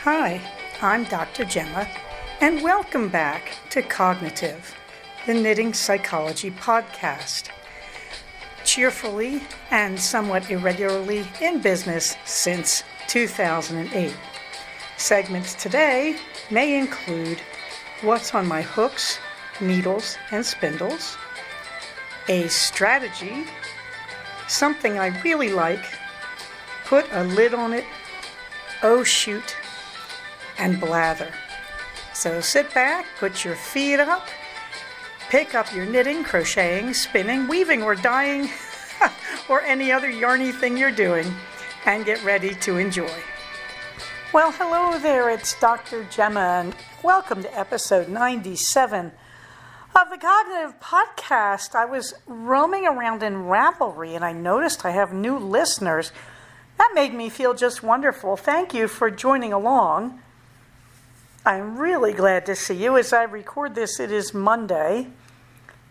Hi, I'm Dr. Gemma, and welcome back to Cognitive, the Knitting Psychology podcast. Cheerfully and somewhat irregularly in business since 2008. Segments today may include what's on my hooks, needles, and spindles, a strategy, something I really like, put a lid on it, oh shoot, and blather. So sit back, put your feet up, pick up your knitting, crocheting, spinning, weaving, or dyeing, or any other yarny thing you're doing, and get ready to enjoy. Well, hello there, it's Dr. Gemma, and welcome to episode 97 of the Cognitive Podcast. I was roaming around in Ravelry, and I noticed I have new listeners. That made me feel just wonderful. Thank you for joining along. I'm really glad to see you. As I record this, it is Monday,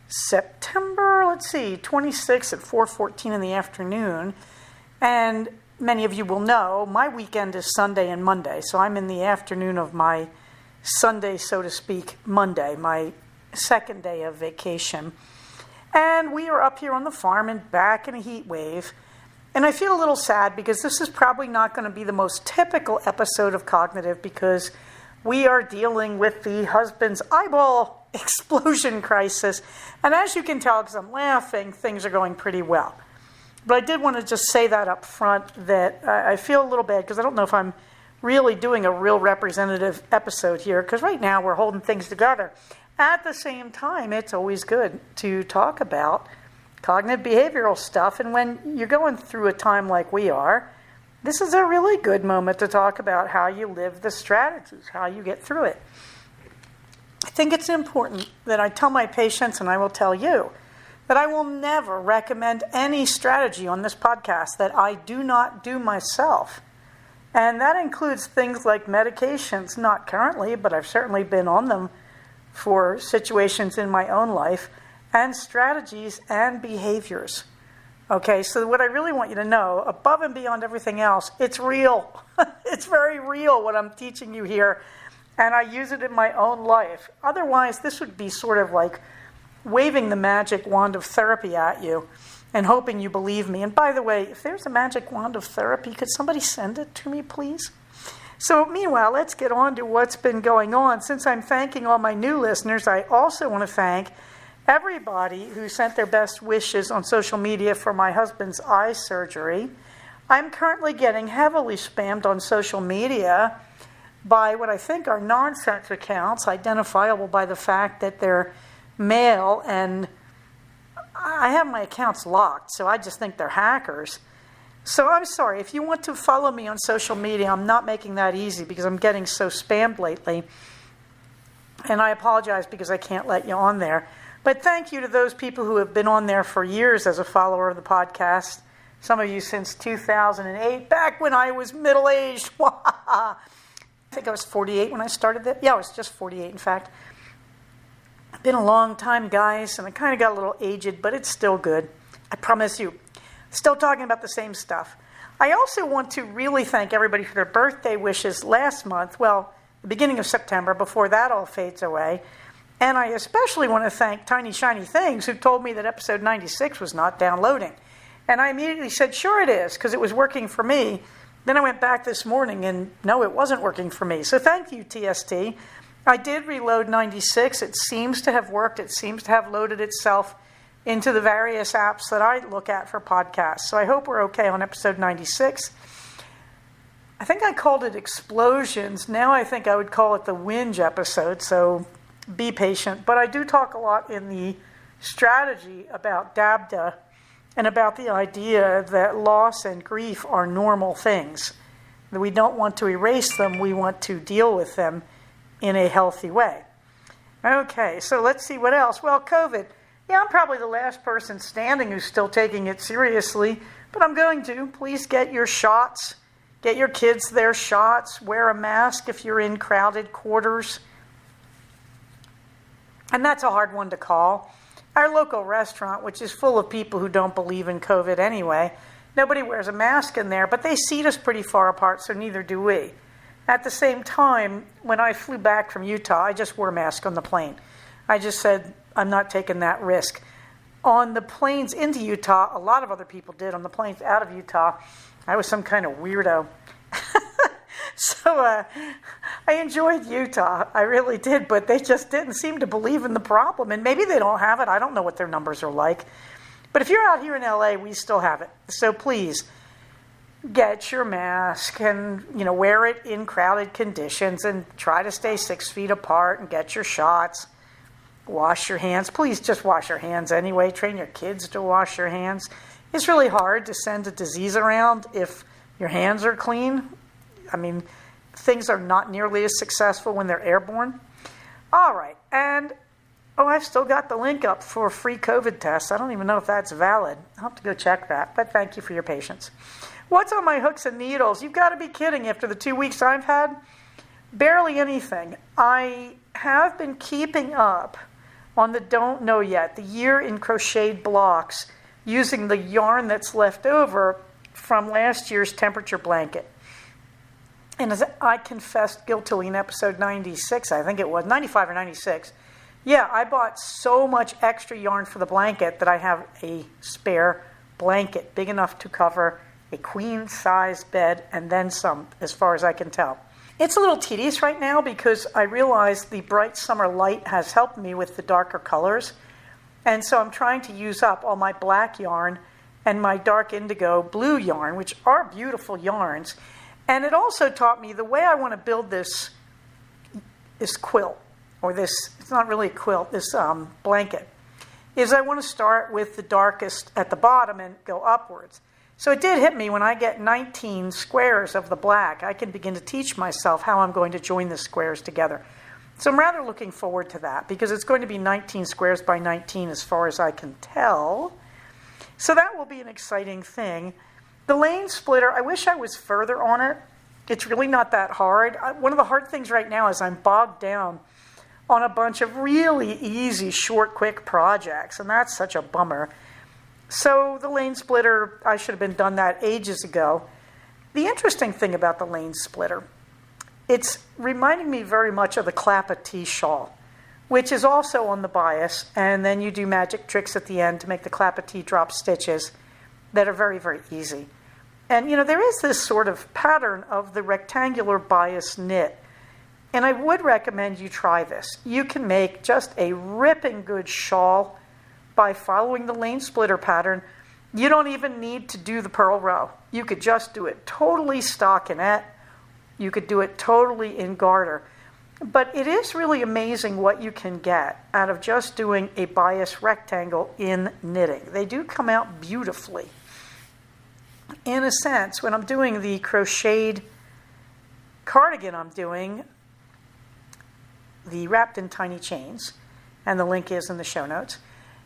September, 26th at 4:14 in the afternoon. And many of you will know, my weekend is Sunday and Monday. So I'm in the afternoon of my Sunday, so to speak, Monday, my second day of vacation. And we are up here on the farm and back in a heat wave. And I feel a little sad because this is probably not going to be the most typical episode of Cognitive because we are dealing with the husband's eyeball explosion crisis. And as you can tell, because I'm laughing, things are going pretty well. But I did want to just say that up front, that I feel a little bad because I don't know if I'm really doing a real representative episode here, because right now we're holding things together. At the same time, it's always good to talk about cognitive behavioral stuff. And when you're going through a time like we are, this is a really good moment to talk about how you live the strategies, how you get through it. I think it's important that I tell my patients, and I will tell you, that I will never recommend any strategy on this podcast that I do not do myself. And that includes things like medications, not currently, but I've certainly been on them for situations in my own life, and strategies and behaviors. Okay, so what I really want you to know, above and beyond everything else, it's real. It's very real what I'm teaching you here, and I use it in my own life. Otherwise, this would be sort of like waving the magic wand of therapy at you and hoping you believe me. And by the way, if there's a magic wand of therapy, could somebody send it to me, please? So meanwhile, let's get on to what's been going on. Since I'm thanking all my new listeners, I also want to thank everybody who sent their best wishes on social media for my husband's eye surgery. I'm currently getting heavily spammed on social media by what I think are nonsense accounts, identifiable by the fact that they're male, and I have my accounts locked, so I just think they're hackers. So I'm sorry, if you want to follow me on social media, I'm not making that easy because I'm getting so spammed lately. And I apologize because I can't let you on there. But thank you to those people who have been on there for years as a follower of the podcast. Some of you since 2008, back when I was middle-aged. I think I was 48 when I started that. Yeah, I was just 48, in fact. Been a long time, guys, and I kind of got a little aged, but it's still good. I promise you. Still talking about the same stuff. I also want to really thank everybody for their birthday wishes last month. Well, the beginning of September, before that all fades away. And I especially want to thank Tiny Shiny Things, who told me that episode 96 was not downloading. And I immediately said, sure it is, because it was working for me. Then I went back this morning, and no, it wasn't working for me. So thank you, TST. I did reload 96. It seems to have worked. It seems to have loaded itself into the various apps that I look at for podcasts. So I hope we're okay on episode 96. I think I called it Explosions. Now I think I would call it the Whinge episode, so be patient. But I do talk a lot in the strategy about DABDA and about the idea that loss and grief are normal things. That we don't want to erase them, we want to deal with them in a healthy way. Okay, so let's see what else. Well, COVID. Yeah, I'm probably the last person standing who's still taking it seriously, but I'm going to. Please get your shots. Get your kids their shots. Wear a mask if you're in crowded quarters. And that's a hard one to call. Our local restaurant, which is full of people who don't believe in COVID anyway, nobody wears a mask in there, but they seat us pretty far apart, so neither do we. At the same time, when I flew back from Utah, I just wore a mask on the plane. I just said, I'm not taking that risk. On the planes into Utah, a lot of other people did. On the planes out of Utah, I was some kind of weirdo. So I enjoyed Utah. I really did, but they just didn't seem to believe in the problem. And maybe they don't have it. I don't know what their numbers are like. But if you're out here in LA, we still have it. So please, get your mask and, wear it in crowded conditions and try to stay 6 feet apart and get your shots. Wash your hands. Please just wash your hands anyway. Train your kids to wash your hands. It's really hard to send a disease around if your hands are clean. I mean, things are not nearly as successful when they're airborne. All right. And, I've still got the link up for a free COVID test. I don't even know if that's valid. I'll have to go check that. But thank you for your patience. What's on my hooks and needles? You've got to be kidding. After the 2 weeks I've had, barely anything. I have been keeping up on the Don't Know Yet, the year in crocheted blocks, using the yarn that's left over from last year's temperature blanket. And as I confessed guiltily in episode 96, I think it was, 95 or 96, yeah, I bought so much extra yarn for the blanket that I have a spare blanket big enough to cover a queen-size bed and then some, as far as I can tell. It's a little tedious right now because I realize the bright summer light has helped me with the darker colors. And so I'm trying to use up all my black yarn and my dark indigo blue yarn, which are beautiful yarns. And it also taught me the way I want to build this quilt, or this, it's not really a quilt, this blanket, is I want to start with the darkest at the bottom and go upwards. So it did hit me when I get 19 squares of the black, I can begin to teach myself how I'm going to join the squares together. So I'm rather looking forward to that because it's going to be 19 squares by 19 as far as I can tell. So that will be an exciting thing. The lane splitter, I wish I was further on it. It's really not that hard. One of the hard things right now is I'm bogged down on a bunch of really easy, short, quick projects, and that's such a bummer. So the lane splitter, I should have been done that ages ago. The interesting thing about the lane splitter, it's reminding me very much of the Clappa-T shawl, which is also on the bias, and then you do magic tricks at the end to make the Clappa-T drop stitches that are very, very easy. And, there is this sort of pattern of the rectangular bias knit, and I would recommend you try this. You can make just a ripping good shawl by following the lane splitter pattern. You don't even need to do the purl row. You could just do it totally stockinette. You could do it totally in garter. But it is really amazing what you can get out of just doing a bias rectangle in knitting. They do come out beautifully. In a sense, when I'm doing the crocheted cardigan I'm doing, the wrapped in tiny chains, and the link is in the show notes,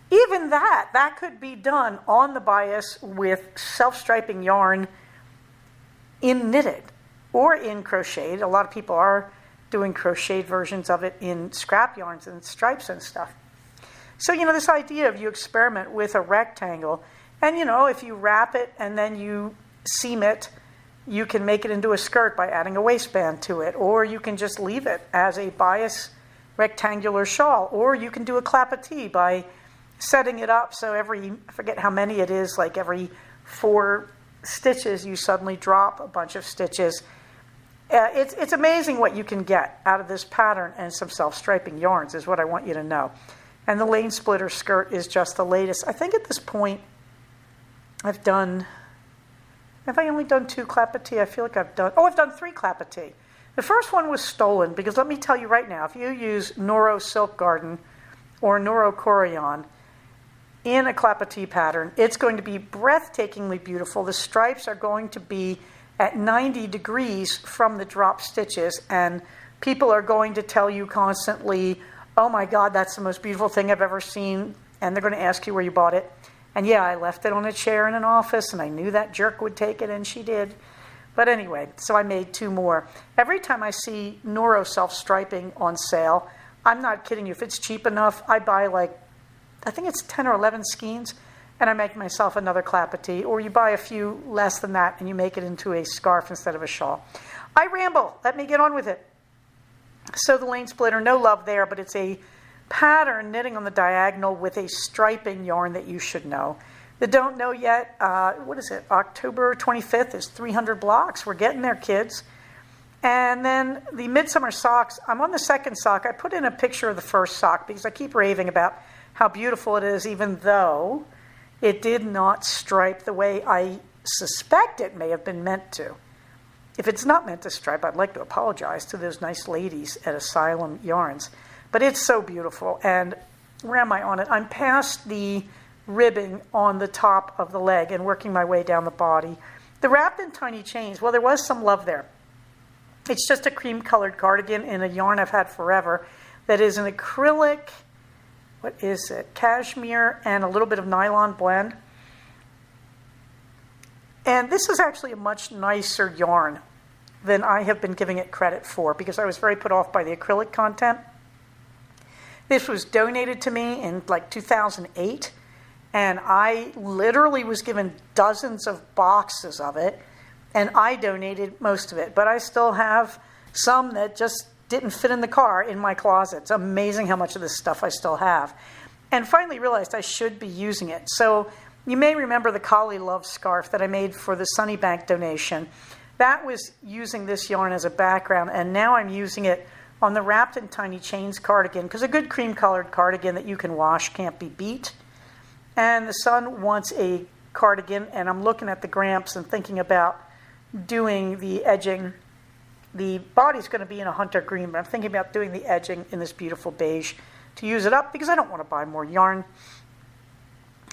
even that could be done on the bias with self-striping yarn in knitted or in crocheted. A lot of people are doing crocheted versions of it in scrap yarns and stripes and stuff. So, this idea of you experiment with a rectangle, and, if you wrap it and then you seam it, you can make it into a skirt by adding a waistband to it, or you can just leave it as a bias rectangular shawl, or you can do a Clappa-T by setting it up so I forget how many it is, like every 4 stitches, you suddenly drop a bunch of stitches. It's amazing what you can get out of this pattern and some self-striping yarns is what I want you to know. And the lane splitter skirt is just the latest. I think at this point, have I only done 2 Clappa-T? I feel like I've done 3 Clappa-T. The first one was stolen because let me tell you right now, if you use Noro Silk Garden or Noro Corian in a Clappa-T pattern, it's going to be breathtakingly beautiful. The stripes are going to be at 90 degrees from the drop stitches, and people are going to tell you constantly, oh my God, that's the most beautiful thing I've ever seen, and they're going to ask you where you bought it. And yeah, I left it on a chair in an office, and I knew that jerk would take it, and she did. But anyway, so I made 2 more. Every time I see Noro self-striping on sale, I'm not kidding you, if it's cheap enough, I buy I think it's 10 or 11 skeins, and I make myself another Clappa-T, or you buy a few less than that, and you make it into a scarf instead of a shawl. I ramble. Let me get on with it. So the lane splitter, no love there, but it's a pattern knitting on the diagonal with a striping yarn that you should know. That don't know yet, what is it? October 25th is 300 blocks. We're getting there, kids. And then the midsummer socks, I'm on the second sock. I put in a picture of the first sock because I keep raving about how beautiful it is, even though it did not stripe the way I suspect it may have been meant to. If it's not meant to stripe, I'd like to apologize to those nice ladies at Asylum Yarns. But it's so beautiful. And where am I on it? I'm past the ribbing on the top of the leg and working my way down the body. The wrapped in tiny chains, well, there was some love there. It's just a cream-colored cardigan in a yarn I've had forever that is an acrylic, what is it, cashmere and a little bit of nylon blend. And this is actually a much nicer yarn than I have been giving it credit for because I was very put off by the acrylic content. This was donated to me in like 2008, and I literally was given dozens of boxes of it, and I donated most of it. But I still have some that just didn't fit in the car in my closet. It's amazing how much of this stuff I still have. And finally realized I should be using it. So you may remember the Collie Love scarf that I made for the Sunnybank donation. That was using this yarn as a background, and now I'm using it on the Wrapped in Tiny Chains cardigan, because a good cream-colored cardigan that you can wash can't be beat. And the son wants a cardigan, and I'm looking at the Gramps and thinking about doing the edging. The body's going to be in a hunter green, but I'm thinking about doing the edging in this beautiful beige to use it up, because I don't want to buy more yarn.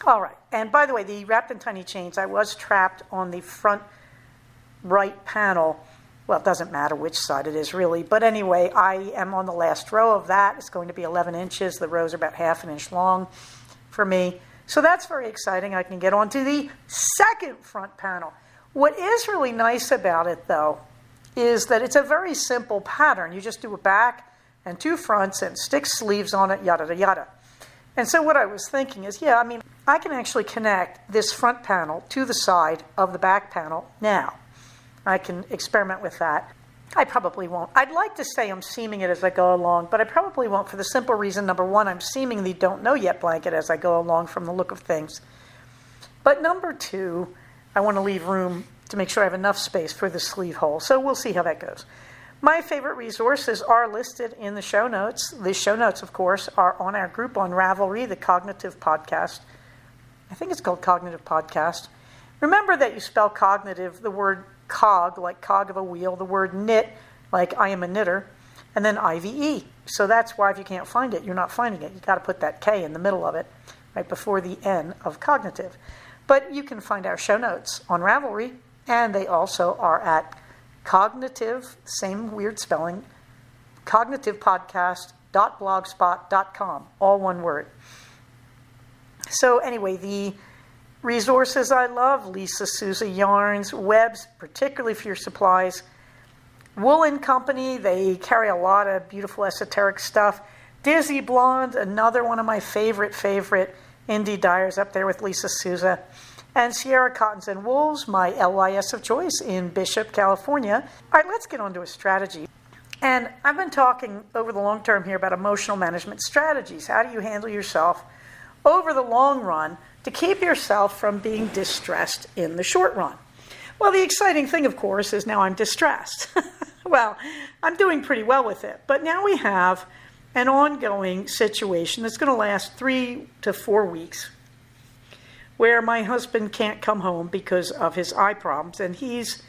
All right, and by the way, the Wrapped in Tiny Chains, I was trapped on the front right panel. Well, it doesn't matter which side it is really, but anyway, I am on the last row of that. It's going to be 11 inches. The rows are about half an inch long for me. So that's very exciting. I can get on to the second front panel. What is really nice about it, though, is that it's a very simple pattern. You just do a back and two fronts and stick sleeves on it, yada, yada, yada. And so what I was thinking is, I can actually connect this front panel to the side of the back panel now. I can experiment with that. I probably won't. I'd like to say I'm seaming it as I go along, but I probably won't for the simple reason, number one, I'm seaming the Don't Know Yet blanket as I go along from the look of things. But number two, I want to leave room to make sure I have enough space for the sleeve hole. So we'll see how that goes. My favorite resources are listed in the show notes. The show notes, of course, are on our group on Ravelry, the Cognitive Podcast. I think it's called Cognitive Podcast. Remember that you spell cognitive, the word cog, like cog of a wheel, the word knit, like I am a knitter, and then IVE. So that's why if you can't find it, you're not finding it. You've got to put that K in the middle of it, right before the N of cognitive. But you can find our show notes on Ravelry, and they also are at cognitive, same weird spelling, cognitivepodcast.blogspot.com, all one word. So anyway, the resources I love, Lisa Souza Yarns, Webs, particularly for your supplies. Wool & Company, they carry a lot of beautiful esoteric stuff. Dizzy Blonde, another one of my favorite indie dyers up there with Lisa Souza. And Sierra Cottons and Wools, my LYS of choice in Bishop, California. All right, let's get on to a strategy. And I've been talking over the long term here about emotional management strategies. How do you handle yourself over the long run to keep yourself from being distressed in the short run? Well, the exciting thing, of course, is now I'm distressed. Well, I'm doing pretty well with it. But now we have an ongoing situation that's going to last 3 to 4 weeks, where my husband can't come home because of his eye problems, and he's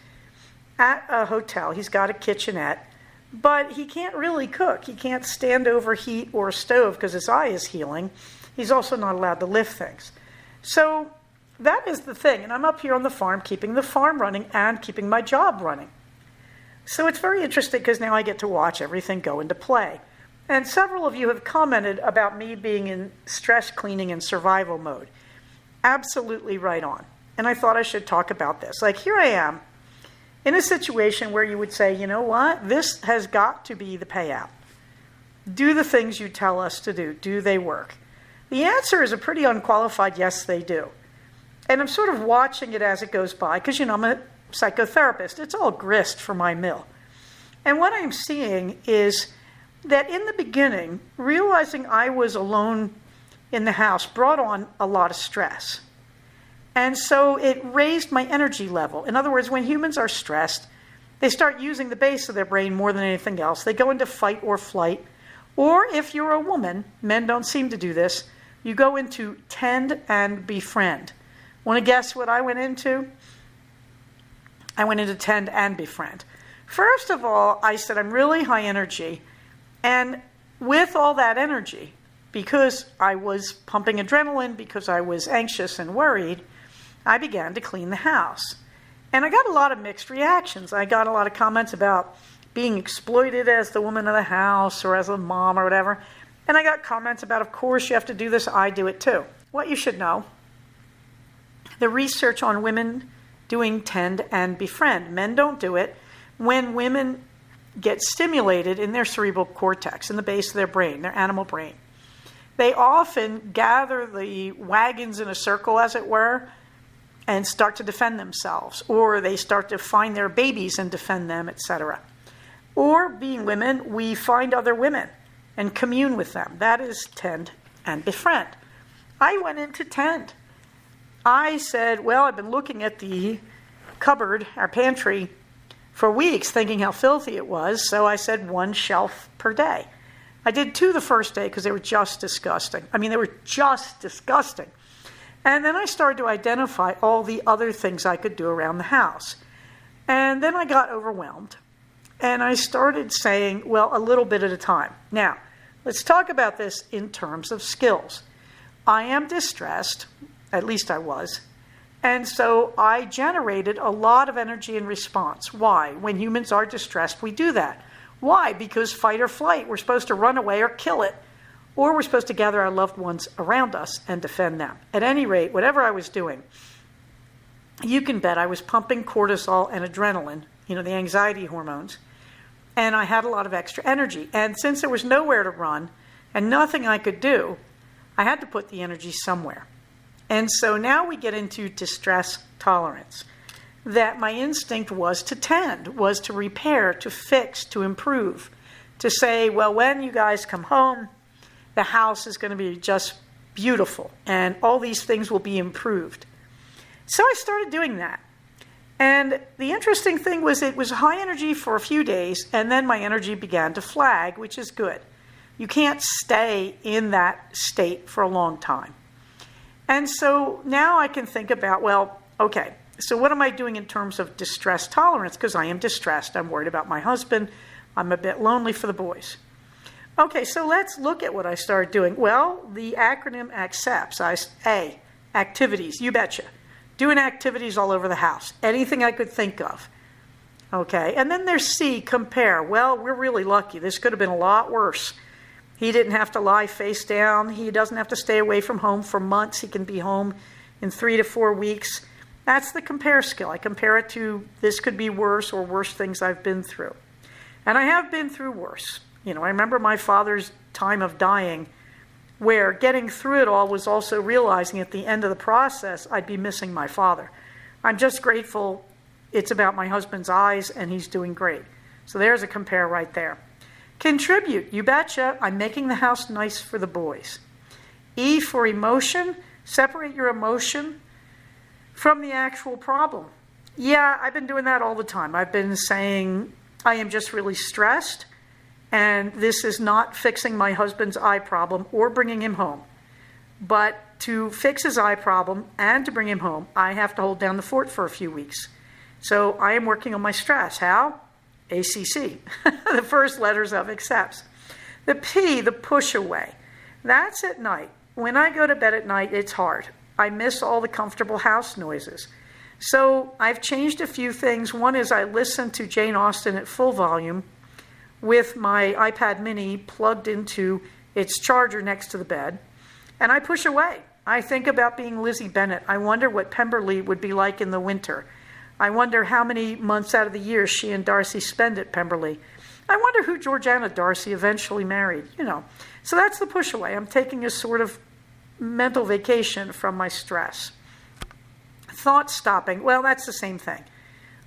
at a hotel. He's got a kitchenette, but he can't really cook. He can't stand over heat or a stove because his eye is healing. He's also not allowed to lift things. So that is the thing, and I'm up here on the farm keeping the farm running and keeping my job running. So it's very interesting because now I get to watch everything go into play. And several of you have commented about me being in stress cleaning and survival mode. Absolutely right on. And I thought I should talk about this. Like, here I am in a situation where you would say, you know what? This has got to be the payout. Do the things you tell us to do. Do they work? The answer is a pretty unqualified yes, they do. And I'm sort of watching it as it goes by because, I'm a psychotherapist. It's all grist for my mill. And what I'm seeing is that in the beginning, realizing I was alone in the house brought on a lot of stress. And so it raised my energy level. In other words, when humans are stressed, they start using the base of their brain more than anything else. They go into fight or flight. Or if you're a woman, men don't seem to do this, you go into tend and befriend. Want to guess what I went into? I went into tend and befriend. First of all, I said I'm really high energy. And with all that energy, because I was pumping adrenaline, because I was anxious and worried, I began to clean the house. And I got a lot of mixed reactions. I got a lot of comments about being exploited as the woman of the house or as a mom or whatever. And I got comments about, of course, you have to do this. I do it too. What you should know, the research on women doing tend and befriend. Men don't do it. When women get stimulated in their cerebral cortex, in the base of their brain, their animal brain, they often gather the wagons in a circle, as it were, and start to defend themselves, or they start to find their babies and defend them, etc. Or, being women, we find other women and commune with them. That is tend and befriend. I went into tend. I said, well, I've been looking at the cupboard, our pantry, for weeks, thinking how filthy it was, so I said 1 shelf per day. I did 2 the first day because they were just disgusting. They were just disgusting. And then I started to identify all the other things I could do around the house. And then I got overwhelmed. And I started saying, well, a little bit at a time. Now, let's talk about this in terms of skills. I am distressed, at least I was. And so I generated a lot of energy in response. Why? When humans are distressed, we do that. Why? Because fight or flight. We're supposed to run away or kill it. Or we're supposed to gather our loved ones around us and defend them. At any rate, whatever I was doing, you can bet I was pumping cortisol and adrenaline, the anxiety hormones, and I had a lot of extra energy. And since there was nowhere to run and nothing I could do, I had to put the energy somewhere. And so now we get into distress tolerance. That my instinct was to tend, was to repair, to fix, to improve, to say, well, when you guys come home, the house is going to be just beautiful, and all these things will be improved. So I started doing that. And the interesting thing was it was high energy for a few days, and then my energy began to flag, which is good. You can't stay in that state for a long time. And so now I can think about, well, okay, so what am I doing in terms of distress tolerance? Because I am distressed. I'm worried about my husband. I'm a bit lonely for the boys. Okay, so let's look at what I started doing. Well, the acronym accepts. A, activities, you betcha. Doing activities all over the house. Anything I could think of. Okay, and then there's C, compare. Well, we're really lucky. This could have been a lot worse. He didn't have to lie face down. He doesn't have to stay away from home for months. He can be home in 3 to 4 weeks. That's the compare skill. I compare it to this could be worse or worse things I've been through. And I have been through worse. I remember my father's time of dying, where getting through it all was also realizing at the end of the process, I'd be missing my father. I'm just grateful it's about my husband's eyes and he's doing great. So there's a compare right there. Contribute, you betcha. I'm making the house nice for the boys. E for emotion, separate your emotion from the actual problem. Yeah, I've been doing that all the time. I've been saying I am just really stressed. And this is not fixing my husband's eye problem or bringing him home. But to fix his eye problem and to bring him home, I have to hold down the fort for a few weeks. So I am working on my stress. How? ACC, the first letters of accepts. The P, the push away. That's at night. When I go to bed at night, it's hard. I miss all the comfortable house noises. So I've changed a few things. One is I listen to Jane Austen at full volume with my iPad mini plugged into its charger next to the bed, and I push away. I think about being Lizzie Bennet. I wonder what Pemberley would be like in the winter. I wonder how many months out of the year she and Darcy spend at Pemberley. I wonder who Georgiana Darcy eventually married, So that's the push away. I'm taking a sort of mental vacation from my stress. Thought stopping. Well, that's the same thing.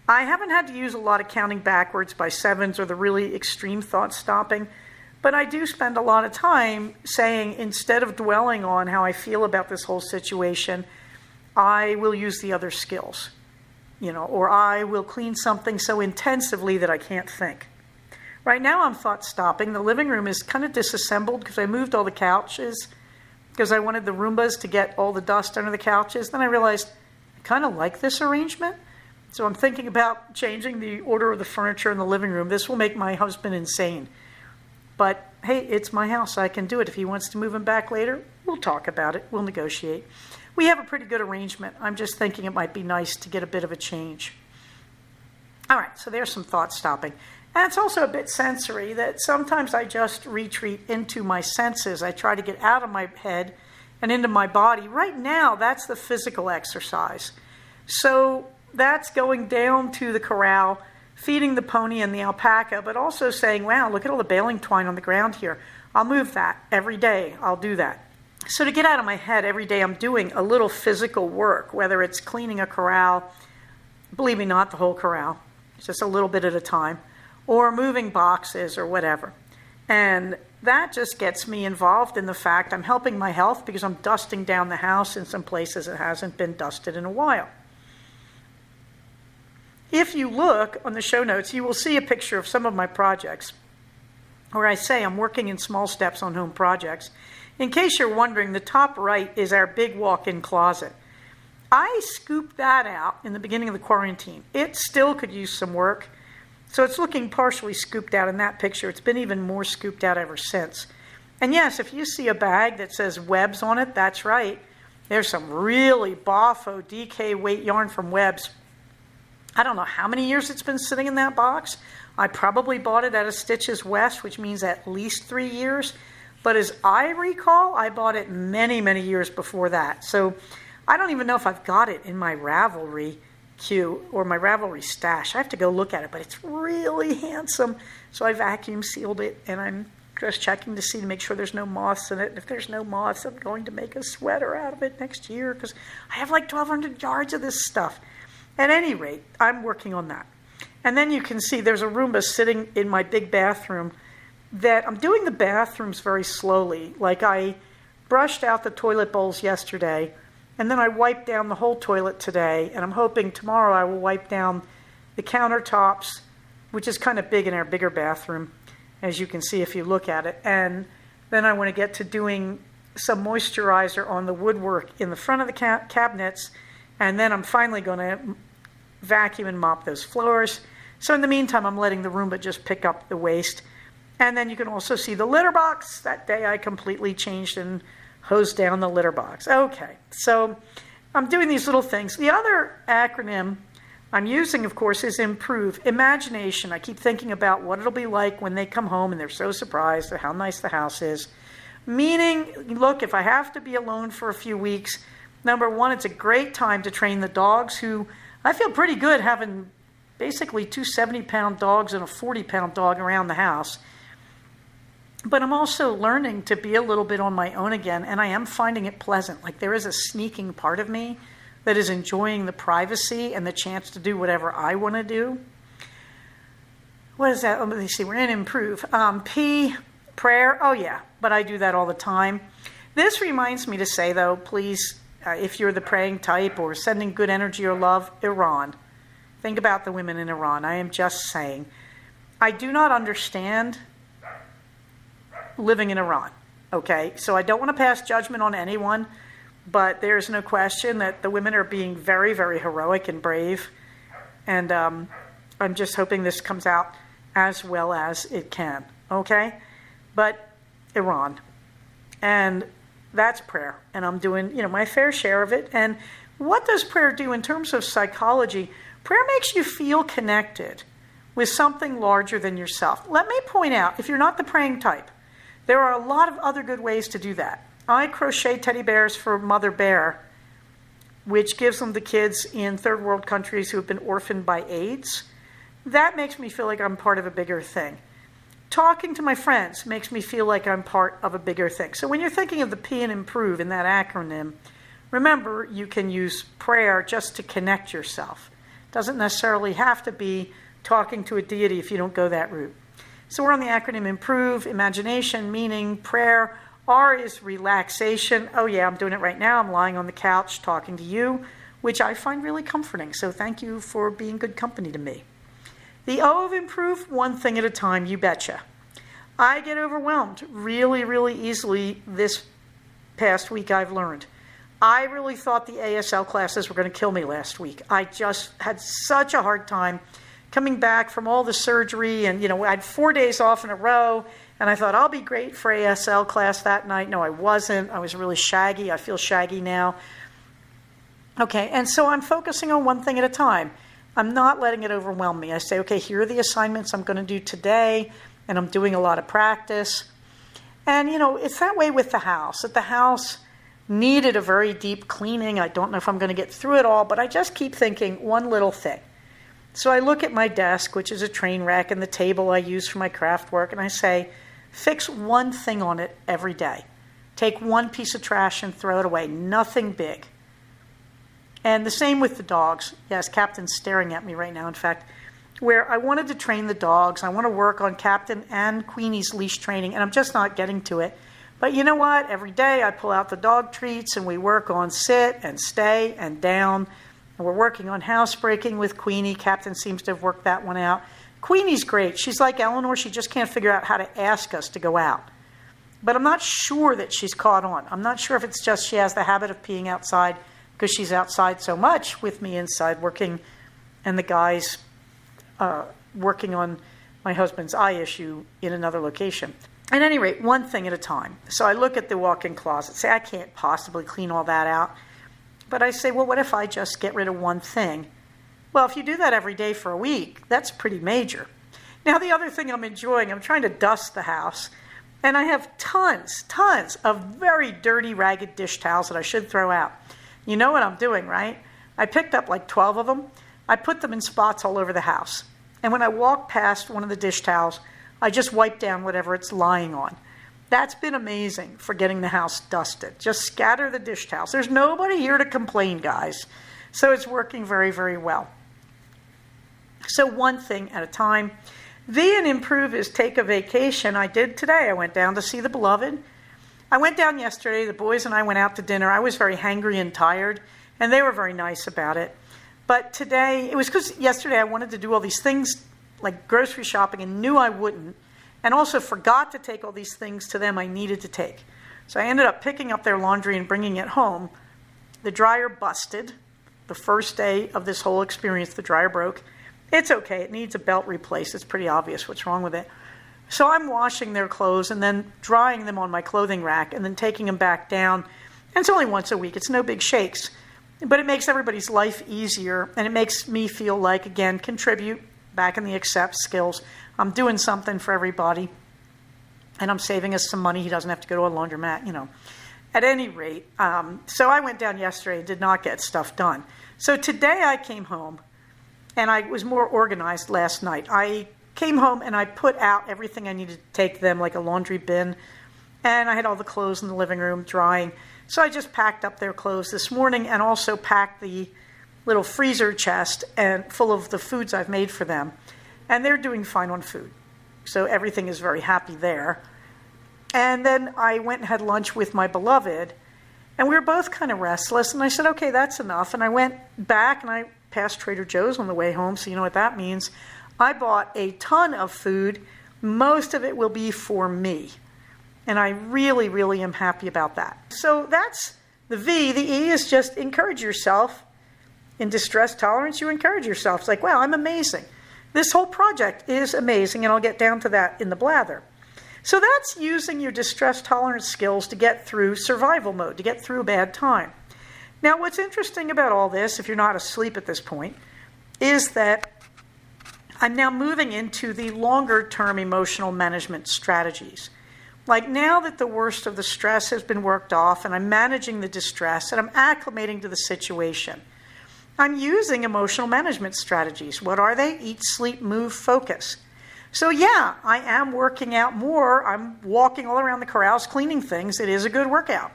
I haven't had to use a lot of counting backwards by sevens or the really extreme thought stopping, but I do spend a lot of time saying, instead of dwelling on how I feel about this whole situation, I will use the other skills, or I will clean something so intensively that I can't think. Right now I'm thought stopping. The living room is kind of disassembled because I moved all the couches because I wanted the Roombas to get all the dust under the couches. Then I realized I kind of like this arrangement. So I'm thinking about changing the order of the furniture in the living room. This will make my husband insane. But hey, it's my house. I can do it. If he wants to move him back later, we'll talk about it. We'll negotiate. We have a pretty good arrangement. I'm just thinking it might be nice to get a bit of a change. All right, so there's some thought stopping. And it's also a bit sensory, that sometimes I just retreat into my senses. I try to get out of my head and into my body. Right now, that's the physical exercise. So that's going down to the corral, feeding the pony and the alpaca, but also saying, wow, look at all the baling twine on the ground here. I'll move that every day. I'll do that. So to get out of my head every day, I'm doing a little physical work, whether it's cleaning a corral, believe me, not the whole corral, just a little bit at a time, or moving boxes or whatever. And that just gets me involved in the fact I'm helping my health because I'm dusting down the house in some places it hasn't been dusted in a while. If you look on the show notes, you will see a picture of some of my projects where I say I'm working in small steps on home projects. In case you're wondering, the top right is our big walk-in closet. I scooped that out in the beginning of the quarantine. It still could use some work. So it's looking partially scooped out in that picture. It's been even more scooped out ever since. And yes, if you see a bag that says Webs on it, that's right. There's some really boffo DK weight yarn from Webs. I don't know how many years it's been sitting in that box. I probably bought it at a Stitches West, which means at least 3 years. But as I recall, I bought it many, many years before that. So I don't even know if I've got it in my Ravelry queue or my Ravelry stash. I have to go look at it, but it's really handsome. So I vacuum sealed it, and I'm just checking to make sure there's no moths in it. And if there's no moths, I'm going to make a sweater out of it next year because I have like 1,200 yards of this stuff. At any rate, I'm working on that. And then you can see there's a Roomba sitting in my big bathroom that I'm doing the bathrooms very slowly. Like I brushed out the toilet bowls yesterday, and then I wiped down the whole toilet today, and I'm hoping tomorrow I will wipe down the countertops, which is kind of big in our bigger bathroom, as you can see if you look at it. And then I want to get to doing some moisturizer on the woodwork in the front of the cabinets, and then I'm finally going to vacuum and mop those floors. So in the meantime, I'm letting the Roomba just pick up the waste. And then you can also see the litter box. That day I completely changed and hosed down the litter box. Okay, so I'm doing these little things. The other acronym I'm using, of course, is IMPROVE. Imagination. I keep thinking about what it'll be like when they come home and they're so surprised at how nice the house is. Meaning, look, if I have to be alone for a few weeks, number one, it's a great time to train the dogs, who I feel pretty good having basically 2 70-pound dogs and a 40-pound dog around the house. But I'm also learning to be a little bit on my own again, and I am finding it pleasant. Like there is a sneaking part of me that is enjoying the privacy and the chance to do whatever I want to do. What is that? Let me see. We're in improve. P, prayer. Oh, yeah, but I do that all the time. This reminds me to say, though, please, if you're the praying type or sending good energy or love, Iran. Think about the women in Iran. I am just saying. I do not understand living in Iran, okay? So I don't want to pass judgment on anyone, but there's no question that the women are being very, very heroic and brave. And I'm just hoping this comes out as well as it can, okay? But Iran. And that's prayer. And I'm doing, my fair share of it. And what does prayer do in terms of psychology? Prayer makes you feel connected with something larger than yourself. Let me point out, if you're not the praying type, there are a lot of other good ways to do that. I crochet teddy bears for Mother Bear, which gives them to kids in third world countries who have been orphaned by AIDS. That makes me feel like I'm part of a bigger thing. Talking to my friends makes me feel like I'm part of a bigger thing. So when you're thinking of the P and improve in that acronym, remember you can use prayer just to connect yourself. Doesn't necessarily have to be talking to a deity if you don't go that route. So we're on the acronym IMPROVE: imagination, meaning, prayer. R is relaxation. Oh yeah, I'm doing it right now. I'm lying on the couch talking to you, which I find really comforting. So thank you for being good company to me. The O of IMPROVE: one thing at a time, you betcha. I get overwhelmed really, really easily this past week, I've learned. I really thought the ASL classes were going to kill me last week. I just had such a hard time coming back from all the surgery, and I had 4 days off in a row, and I thought I'll be great for ASL class that night. No, I wasn't. I was really shaggy. I feel shaggy now. Okay, and so I'm focusing on one thing at a time. I'm not letting it overwhelm me. I say, okay, here are the assignments I'm going to do today, and I'm doing a lot of practice. And, it's that way with the house. That the house needed a very deep cleaning. I don't know if I'm going to get through it all, but I just keep thinking one little thing. So I look at my desk, which is a train wreck, and the table I use for my craft work, and I say, fix one thing on it every day. Take one piece of trash and throw it away. Nothing big. And the same with the dogs. Yes, Captain's staring at me right now, in fact, where I wanted to train the dogs. I want to work on Captain and Queenie's leash training, and I'm just not getting to it. But you know what? Every day I pull out the dog treats, and we work on sit and stay and down. And we're working on housebreaking with Queenie. Captain seems to have worked that one out. Queenie's great. She's like Eleanor. She just can't figure out how to ask us to go out. But I'm not sure that she's caught on. I'm not sure if it's just she has the habit of peeing outside because she's outside so much with me inside working, and the guys working on my husband's eye issue in another location. At any rate, one thing at a time. So I look at the walk-in closet, say I can't possibly clean all that out. But I say, well, what if I just get rid of one thing? Well, if you do that every day for a week, that's pretty major. Now, the other thing I'm enjoying, I'm trying to dust the house, and I have tons of very dirty, ragged dish towels that I should throw out. You know what I'm doing, right? I picked up like 12 of them. I put them in spots all over the house. And when I walk past one of the dish towels, I just wipe down whatever it's lying on. That's been amazing for getting the house dusted. Just scatter the dish towels. There's nobody here to complain, guys. So it's working very, very well. So one thing at a time. V in improve is take a vacation. I did today. I went down to see the beloved. I went down yesterday. The boys and I went out to dinner. I was very hangry and tired, and they were very nice about it. But today, it was because yesterday I wanted to do all these things like grocery shopping and knew I wouldn't, and also forgot to take all these things to them I needed to take. So I ended up picking up their laundry and bringing it home. The dryer busted. The first day of this whole experience, the dryer broke. It's okay. It needs a belt replaced. It's pretty obvious what's wrong with it. So I'm washing their clothes and then drying them on my clothing rack and then taking them back down. And it's only once a week. It's no big shakes. But it makes everybody's life easier, and it makes me feel like, again, contribute back in the accept skills. I'm doing something for everybody, and I'm saving us some money. He doesn't have to go to a laundromat, At any rate, so I went down yesterday and did not get stuff done. So today I came home, and I was more organized last night. I came home and I put out everything I needed to take to them, like a laundry bin, and I had all the clothes in the living room drying. So I just packed up their clothes this morning and also packed the little freezer chest and full of the foods I've made for them. And they're doing fine on food. So everything is very happy there. And then I went and had lunch with my beloved, and we were both kind of restless. And I said, okay, that's enough. And I went back and I passed Trader Joe's on the way home, so you know what that means. I bought a ton of food. Most of it will be for me. And I really, really am happy about that. So that's the V. The E is just encourage yourself. In distress tolerance, you encourage yourself. It's like, wow, I'm amazing. This whole project is amazing, and I'll get down to that in the blather. So that's using your distress tolerance skills to get through survival mode, to get through a bad time. Now, what's interesting about all this, if you're not asleep at this point, is that I'm now moving into the longer-term emotional management strategies. Like now that the worst of the stress has been worked off and I'm managing the distress and I'm acclimating to the situation, I'm using emotional management strategies. What are they? Eat, sleep, move, focus. So yeah, I am working out more. I'm walking all around the corrals, cleaning things. It is a good workout.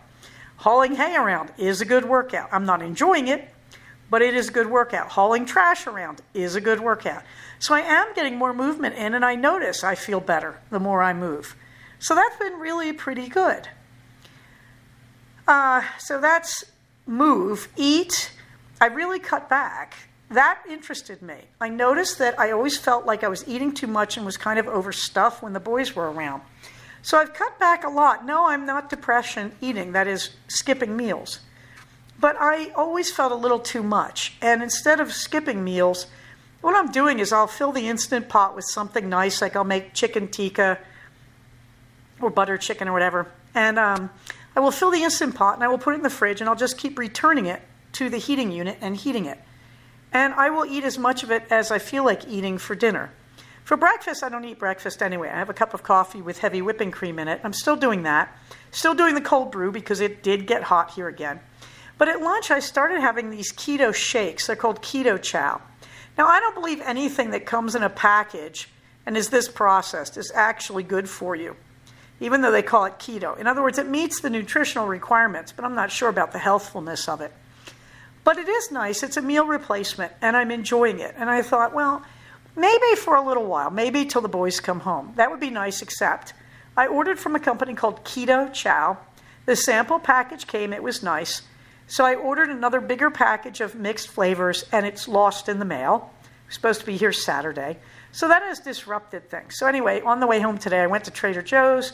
Hauling hay around is a good workout. I'm not enjoying it, but it is a good workout. Hauling trash around is a good workout. So I am getting more movement in, and I notice I feel better the more I move. So that's been really pretty good. So that's move. Eat. I really cut back. That interested me. I noticed that I always felt like I was eating too much and was kind of overstuffed when the boys were around. So I've cut back a lot. No, I'm not depression eating, that is skipping meals. But I always felt a little too much. And instead of skipping meals, what I'm doing is I'll fill the Instant Pot with something nice, like I'll make chicken tikka or butter chicken or whatever. And I will fill the Instant Pot and I will put it in the fridge and I'll just keep returning it to the heating unit and heating it. And I will eat as much of it as I feel like eating for dinner. For breakfast, I don't eat breakfast anyway. I have a cup of coffee with heavy whipping cream in it. I'm still doing that. Still doing the cold brew because it did get hot here again. But at lunch, I started having these keto shakes. They're called keto chow. Now, I don't believe anything that comes in a package and is this processed is actually good for you, even though they call it keto. In other words, it meets the nutritional requirements, but I'm not sure about the healthfulness of it. But it is nice. It's a meal replacement, and I'm enjoying it. And I thought, well, maybe for a little while, maybe till the boys come home. That would be nice, except I ordered from a company called Keto Chow. The sample package came. It was nice. So I ordered another bigger package of mixed flavors, and it's lost in the mail. It was supposed to be here Saturday. So that has disrupted things. So anyway, on the way home today, I went to Trader Joe's,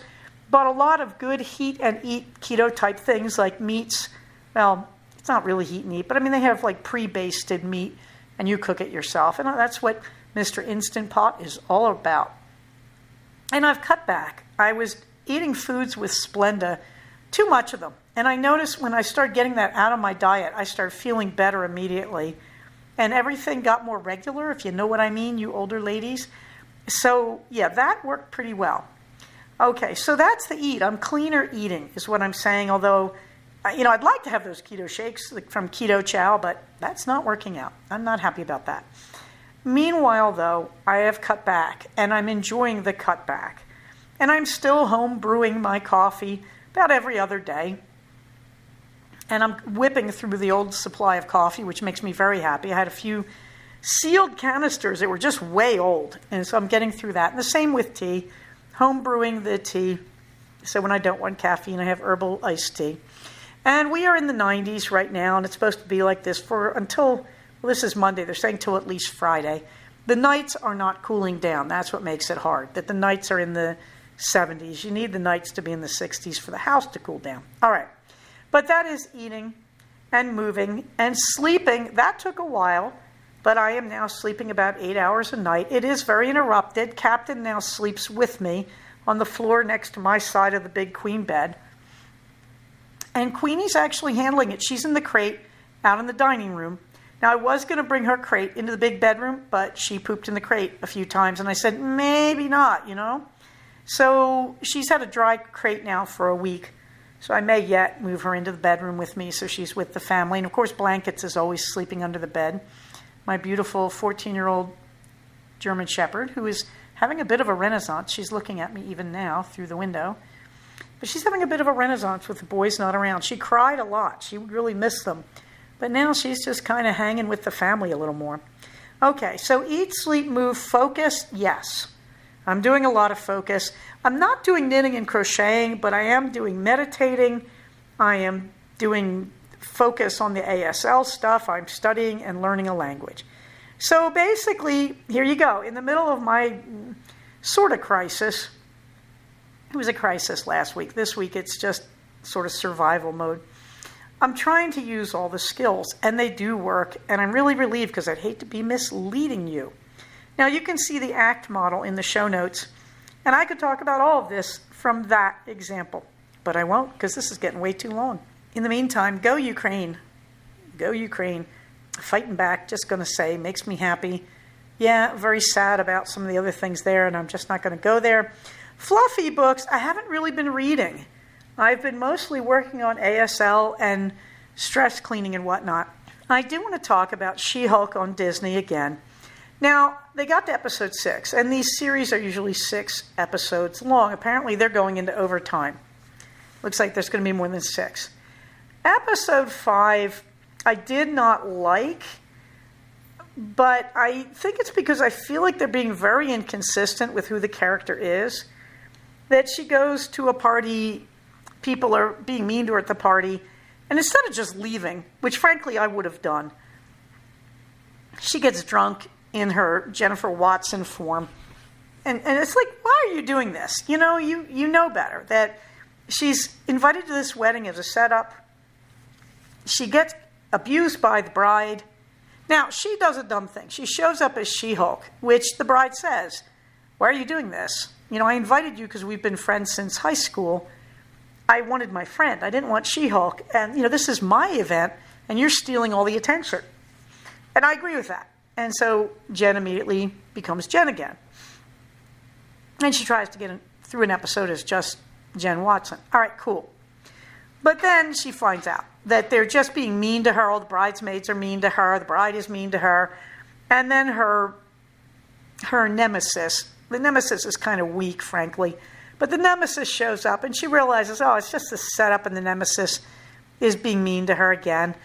bought a lot of good heat and eat keto type things like meats. Well, it's not really heat and eat, but I mean, they have like pre-basted meat and you cook it yourself. And that's what Mr. Instant Pot is all about. And I've cut back. I was eating foods with Splenda, too much of them. And I noticed when I started getting that out of my diet, I started feeling better immediately. And everything got more regular, if you know what I mean, you older ladies. So yeah, that worked pretty well. Okay, so that's the eat. I'm cleaner eating is what I'm saying, although I'd like to have those keto shakes from Keto Chow, but that's not working out. I'm not happy about that. Meanwhile, though, I have cut back, and I'm enjoying the cut back. And I'm still home brewing my coffee about every other day. And I'm whipping through the old supply of coffee, which makes me very happy. I had a few sealed canisters that were just way old, and so I'm getting through that. And the same with tea. Home brewing the tea. So when I don't want caffeine, I have herbal iced tea. And we are in the 90s right now, and it's supposed to be like this until this is Monday. They're saying till at least Friday. The nights are not cooling down. That's what makes it hard, that the nights are in the 70s. You need the nights to be in the 60s for the house to cool down. All right. But that is eating and moving and sleeping. That took a while, but I am now sleeping about 8 hours a night. It is very interrupted. Captain now sleeps with me on the floor next to my side of the big queen bed. And Queenie's actually handling it. She's in the crate out in the dining room. Now, I was going to bring her crate into the big bedroom, but she pooped in the crate a few times. And I said, maybe not, So she's had a dry crate now for a week. So I may yet move her into the bedroom with me so she's with the family. And, of course, Blankets is always sleeping under the bed. My beautiful 14-year-old German Shepherd, who is having a bit of a renaissance. She's looking at me even now through the window. But she's having a bit of a renaissance with the boys not around. She cried a lot. She really missed them. But now she's just kind of hanging with the family a little more. Okay, so eat, sleep, move, focus, yes. I'm doing a lot of focus. I'm not doing knitting and crocheting, but I am doing meditating. I am doing focus on the ASL stuff. I'm studying and learning a language. So basically, here you go. In the middle of my sort of crisis, it was a crisis last week. This week, it's just sort of survival mode. I'm trying to use all the skills, and they do work, and I'm really relieved because I'd hate to be misleading you. Now, you can see the ACT model in the show notes, and I could talk about all of this from that example, but I won't because this is getting way too long. In the meantime, go Ukraine. Go Ukraine. Fighting back, just going to say, makes me happy. Yeah, very sad about some of the other things there, and I'm just not going to go there. Fluffy books, I haven't really been reading. I've been mostly working on ASL and stress cleaning and whatnot. I do want to talk about She-Hulk on Disney again. Now, they got to episode 6, and these series are usually 6 episodes long. Apparently, they're going into overtime. Looks like there's going to be more than 6. Episode 5 I did not like, but I think it's because I feel like they're being very inconsistent with who the character is. That she goes to a party, people are being mean to her at the party, and instead of just leaving, which frankly I would have done, she gets drunk in her Jennifer Watson form. And it's like, why are you doing this? You know better. That she's invited to this wedding as a setup. She gets abused by the bride. Now, she does a dumb thing. She shows up as She-Hulk, which the bride says, why are you doing this? I invited you because we've been friends since high school. I wanted my friend. I didn't want She-Hulk. And, this is my event, and you're stealing all the attention. And I agree with that. And so Jen immediately becomes Jen again. And she tries to get through an episode as just Jen Watson. All right, cool. But then she finds out that they're just being mean to her. All the bridesmaids are mean to her. The bride is mean to her. And then her nemesis, the nemesis is kind of weak, frankly. But the nemesis shows up and she realizes, it's just a setup and the nemesis is being mean to her again.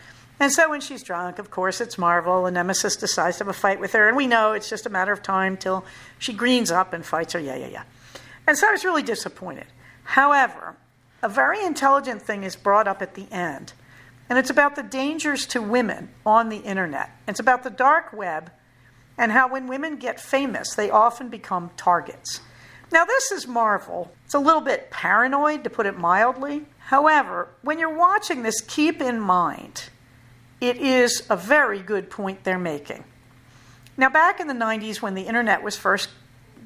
And so when she's drunk, of course, it's Marvel. The nemesis decides to have a fight with her. And we know it's just a matter of time till she greens up and fights her. Yeah. And so I was really disappointed. However, a very intelligent thing is brought up at the end. And it's about the dangers to women on the internet. It's about the dark web and how when women get famous, they often become targets. Now, this is Marvel. It's a little bit paranoid, to put it mildly. However, when you're watching this, keep in mind, it is a very good point they're making. Now, back in the 90s when the internet was first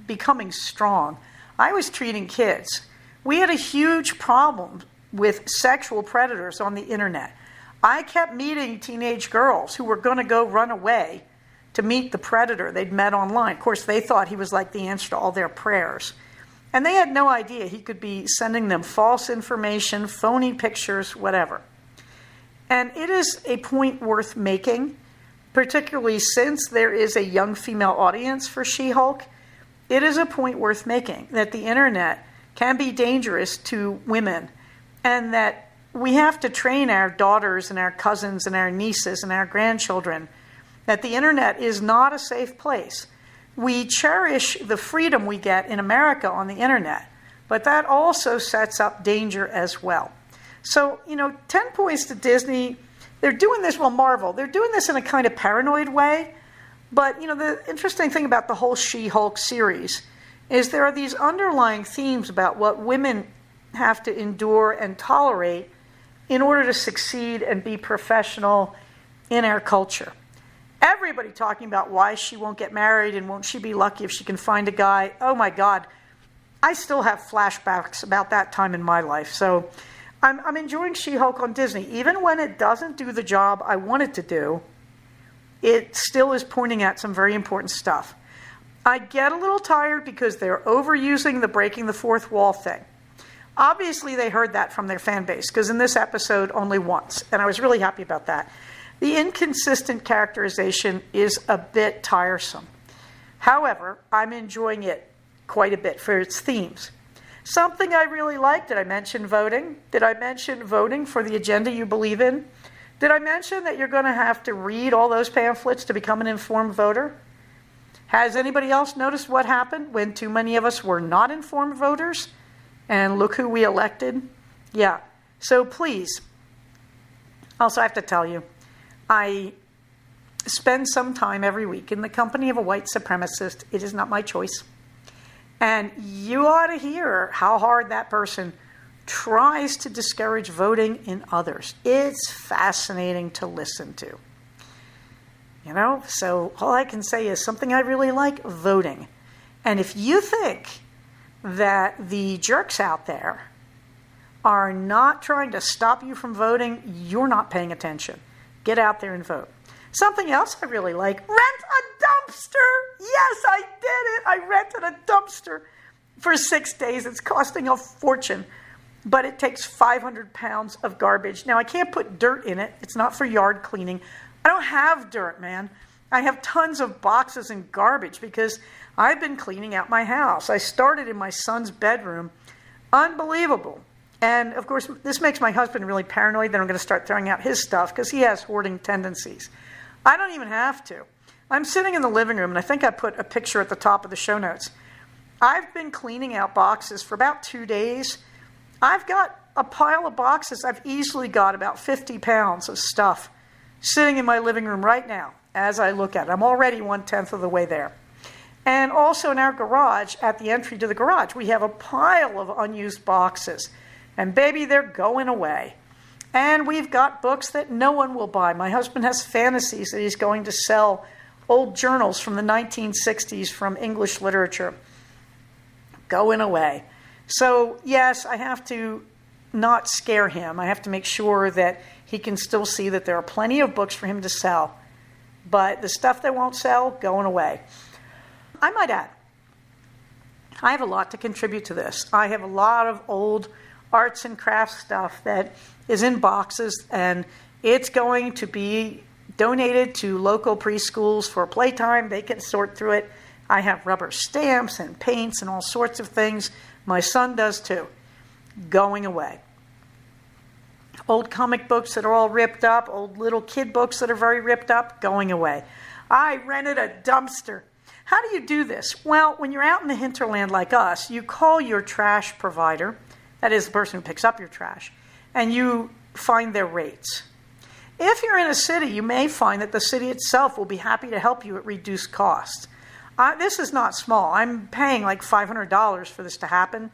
becoming strong, I was treating kids. We had a huge problem with sexual predators on the internet. I kept meeting teenage girls who were going to go run away to meet the predator they'd met online. Of course, they thought he was like the answer to all their prayers. And they had no idea he could be sending them false information, phony pictures, whatever. And it is a point worth making, particularly since there is a young female audience for She-Hulk. It is a point worth making that the internet can be dangerous to women and that we have to train our daughters and our cousins and our nieces and our grandchildren that the internet is not a safe place. We cherish the freedom we get in America on the internet, but that also sets up danger as well. So, 10 points to Disney. They're doing this, Marvel, they're doing this in a kind of paranoid way. But, the interesting thing about the whole She-Hulk series is there are these underlying themes about what women have to endure and tolerate in order to succeed and be professional in our culture. Everybody talking about why she won't get married and won't she be lucky if she can find a guy. Oh my God. I still have flashbacks about that time in my life. So I'm enjoying She-Hulk on Disney. Even when it doesn't do the job I want it to do, it still is pointing at some very important stuff. I get a little tired because they're overusing the breaking the fourth wall thing. Obviously, they heard that from their fan base, because in this episode, only once. And I was really happy about that. The inconsistent characterization is a bit tiresome. However, I'm enjoying it quite a bit for its themes. Something I really like, did I mention voting? Did I mention voting for the agenda you believe in? Did I mention that you're going to have to read all those pamphlets to become an informed voter? Has anybody else noticed what happened when too many of us were not informed voters? And look who we elected. Yeah. So please, also I have to tell you, I spend some time every week in the company of a white supremacist. It is not my choice. And you ought to hear how hard that person tries to discourage voting in others. It's fascinating to listen to. So all I can say is something I really like, voting. And if you think that the jerks out there are not trying to stop you from voting, you're not paying attention. Get out there and vote. Something else I really like, rent a dumpster. Yes, I did it. I rented a dumpster for 6 days. It's costing a fortune, but it takes 500 pounds of garbage. Now, I can't put dirt in it. It's not for yard cleaning. I don't have dirt, man. I have tons of boxes and garbage because I've been cleaning out my house. I started in my son's bedroom. Unbelievable. And of course, this makes my husband really paranoid that I'm going to start throwing out his stuff because he has hoarding tendencies. I don't even have to. I'm sitting in the living room, and I think I put a picture at the top of the show notes. I've been cleaning out boxes for about 2 days. I've got a pile of boxes. I've easily got about 50 pounds of stuff sitting in my living room right now as I look at it. I'm already 1/10 of the way there. And also in our garage, at the entry to the garage, we have a pile of unused boxes. And baby, they're going away. And we've got books that no one will buy. My husband has fantasies that he's going to sell old journals from the 1960s from English literature. Going away. So yes, I have to not scare him. I have to make sure that he can still see that there are plenty of books for him to sell. But the stuff that won't sell, going away. I might add, I have a lot to contribute to this. I have a lot of old arts and crafts stuff that is in boxes, and it's going to be donated to local preschools for playtime. They can sort through it. I have rubber stamps and paints and all sorts of things. My son does too. Going away. Old comic books that are all ripped up, old little kid books that are very ripped up, going away. I rented a dumpster. How do you do this? Well, when you're out in the hinterland like us, you call your trash provider, that is the person who picks up your trash, and you find their rates. If you're in a city, you may find that the city itself will be happy to help you at reduced cost. This is not small. I'm paying like $500 for this to happen.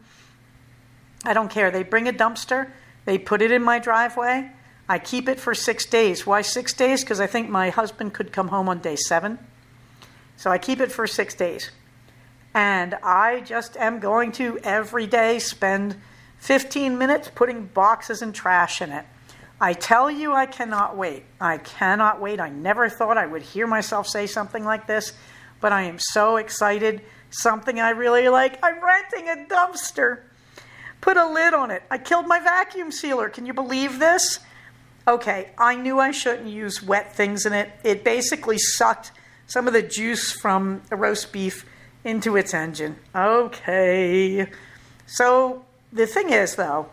I don't care. They bring a dumpster. They put it in my driveway. I keep it for 6 days. Why 6 days? Because I think my husband could come home on day 7. So I keep it for 6 days. And I just am going to every day spend 15 minutes putting boxes and trash in it. I tell you, I cannot wait. I cannot wait. I never thought I would hear myself say something like this, but I am so excited. Something I really like. I'm renting a dumpster. Put a lid on it. I killed my vacuum sealer. Can you believe this? Okay, I knew I shouldn't use wet things in it. It basically sucked some of the juice from a roast beef into its engine. Okay. So the thing is, though,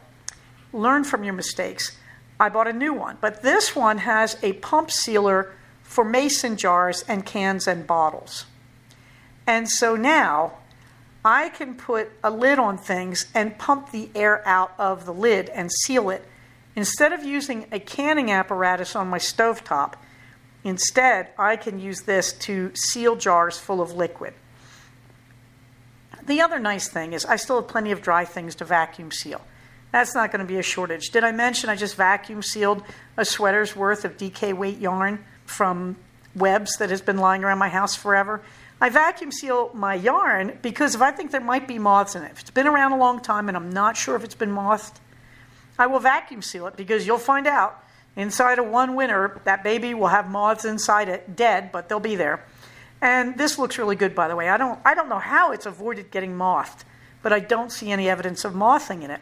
learn from your mistakes. I bought a new one, but this one has a pump sealer for mason jars and cans and bottles. And so now I can put a lid on things and pump the air out of the lid and seal it. Instead of using a canning apparatus on my stovetop, instead I can use this to seal jars full of liquid. The other nice thing is I still have plenty of dry things to vacuum seal. That's not going to be a shortage. Did I mention I just vacuum sealed a sweater's worth of DK weight yarn from webs that has been lying around my house forever? I vacuum seal my yarn because if I think there might be moths in it, if it's been around a long time and I'm not sure if it's been mothed, I will vacuum seal it because you'll find out inside of one winter that baby will have moths inside it, dead, but they'll be there. And this looks really good, by the way. I don't know how it's avoided getting mothed, but I don't see any evidence of mothing in it.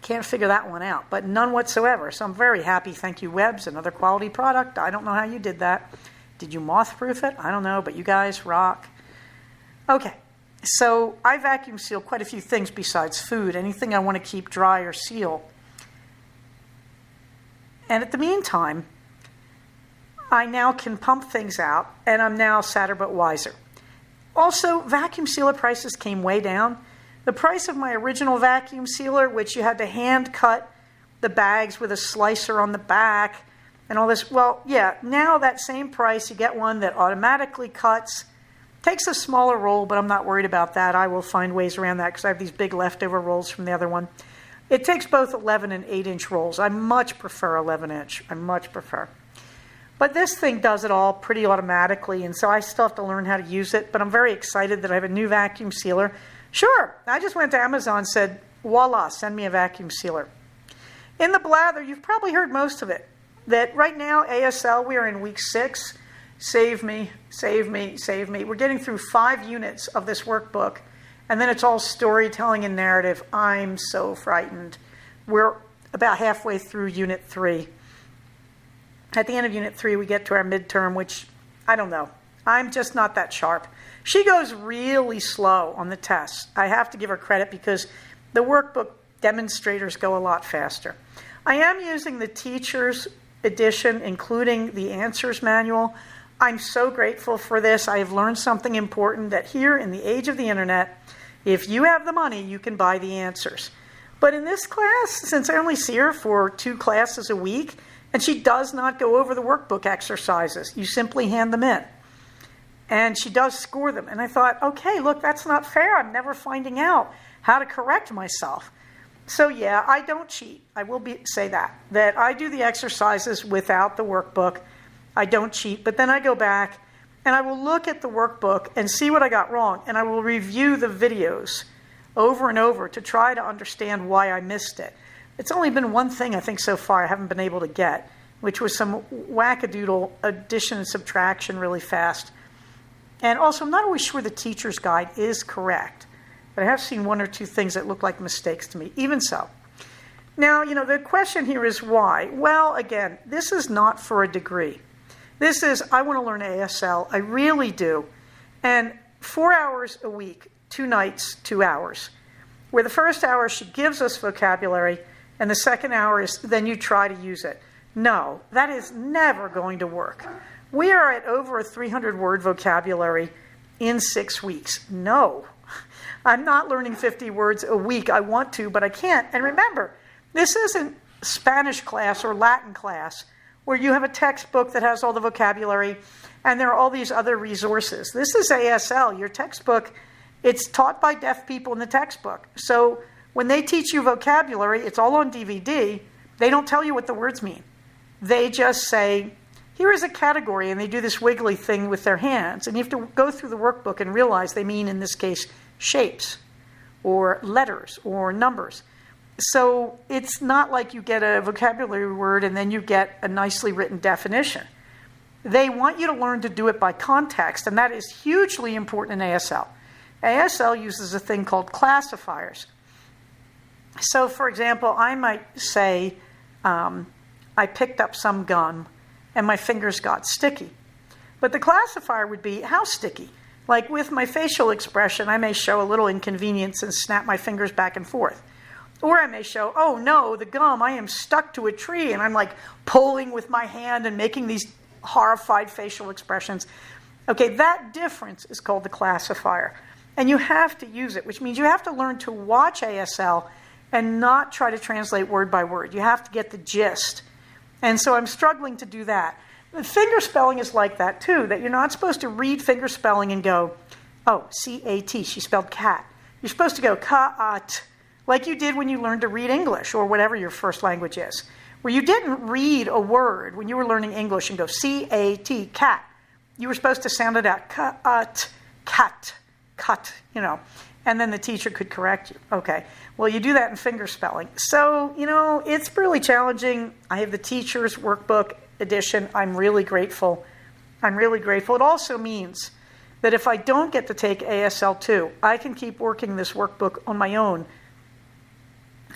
Can't figure that one out, but none whatsoever. So I'm very happy. Thank you, Webs, another quality product. I don't know how you did that. Did you moth-proof it? I don't know, but you guys rock. Okay, so I vacuum seal quite a few things besides food, anything I want to keep dry or seal. And at the meantime, I now can pump things out, and I'm now sadder but wiser. Also, vacuum sealer prices came way down. The price of my original vacuum sealer, which you had to hand cut the bags with a slicer on the back and all this, well, yeah, now that same price, you get one that automatically cuts, takes a smaller roll, but I'm not worried about that. I will find ways around that because I have these big leftover rolls from the other one. It takes both 11 and 8-inch rolls. I much prefer 11-inch. I much prefer. But this thing does it all pretty automatically, and so I still have to learn how to use it, but I'm very excited that I have a new vacuum sealer. Sure, I just went to Amazon and said, voila, send me a vacuum sealer. In the blather, you've probably heard most of it, that right now, ASL, we are in week 6. Save me, save me, save me. We're getting through 5 units of this workbook, and then it's all storytelling and narrative. I'm so frightened. We're about halfway through Unit 3. At the end of Unit 3, we get to our midterm, which, I don't know. I'm just not that sharp. She goes really slow on the tests. I have to give her credit because the workbook demonstrators go a lot faster. I am using the teacher's edition, including the answers manual. I'm so grateful for this. I have learned something important, that here in the age of the internet, if you have the money, you can buy the answers. But in this class, since I only see her for 2 classes a week, and she does not go over the workbook exercises, you simply hand them in. And she does score them. And I thought, okay, look, that's not fair. I'm never finding out how to correct myself. So yeah, I don't cheat. I will say that I do the exercises without the workbook. I don't cheat, but then I go back and I will look at the workbook and see what I got wrong, and I will review the videos over and over to try to understand why I missed it. It's only been one thing, I think, so far I haven't been able to get, which was some wackadoodle addition and subtraction really fast. And also, I'm not always sure the teacher's guide is correct, but I have seen 1 or 2 things that look like mistakes to me. Even so. Now, the question here is why? Well, again, this is not for a degree. This is, I want to learn ASL. I really do. And 4 hours a week, 2 nights, 2 hours. Where the first hour she gives us vocabulary, and the second hour is then you try to use it. No, that is never going to work. We are at over a 300-word vocabulary in 6 weeks. No, I'm not learning 50 words a week. I want to, but I can't. And remember, this isn't Spanish class or Latin class where you have a textbook that has all the vocabulary and there are all these other resources. This is ASL. Your textbook, it's taught by deaf people in the textbook. So when they teach you vocabulary, it's all on DVD. They don't tell you what the words mean. They just say, here is a category, and they do this wiggly thing with their hands. And you have to go through the workbook and realize they mean, in this case, shapes or letters or numbers. So it's not like you get a vocabulary word and then you get a nicely written definition. They want you to learn to do it by context, and that is hugely important in ASL. ASL uses a thing called classifiers. So, for example, I might say, I picked up some gum and my fingers got sticky. But the classifier would be, how sticky? Like with my facial expression, I may show a little inconvenience and snap my fingers back and forth. Or I may show, oh no, the gum, I am stuck to a tree, and I'm like pulling with my hand and making these horrified facial expressions. Okay, that difference is called the classifier. And you have to use it, which means you have to learn to watch ASL and not try to translate word by word. You have to get the gist. And so I'm struggling to do that. The finger spelling is like that too, that you're not supposed to read finger spelling and go, oh, C-A-T, she spelled cat. You're supposed to go ka-at, like you did when you learned to read English or whatever your first language is, where you didn't read a word when you were learning English and go C-A-T, cat. You were supposed to sound it out, ka-at, cat, cut, and then the teacher could correct you. Okay, well, you do that in finger spelling. So, it's really challenging. I have the teacher's workbook edition. I'm really grateful. It also means that if I don't get to take ASL 2, I can keep working this workbook on my own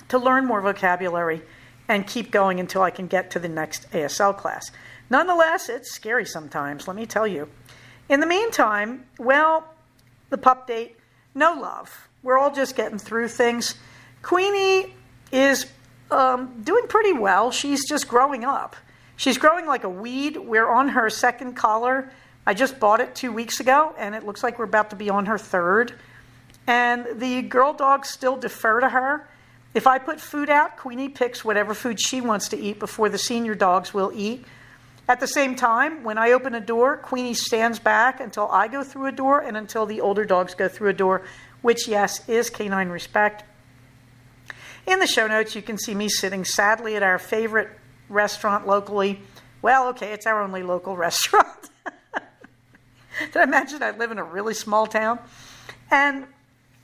to learn more vocabulary and keep going until I can get to the next ASL class. Nonetheless, it's scary sometimes, let me tell you. In the meantime, well, the pup date, no love. We're all just getting through things. Queenie is doing pretty well. She's just growing up. She's growing like a weed. We're on her second collar. I just bought it 2 weeks ago, and it looks like we're about to be on her third. And the girl dogs still defer to her. If I put food out, Queenie picks whatever food she wants to eat before the senior dogs will eat. At the same time, when I open a door, Queenie stands back until I go through a door and until the older dogs go through a door, which, yes, is canine respect. In the show notes, you can see me sitting sadly at our favorite restaurant locally. Well, okay, it's our only local restaurant. Did I imagine I live in a really small town? And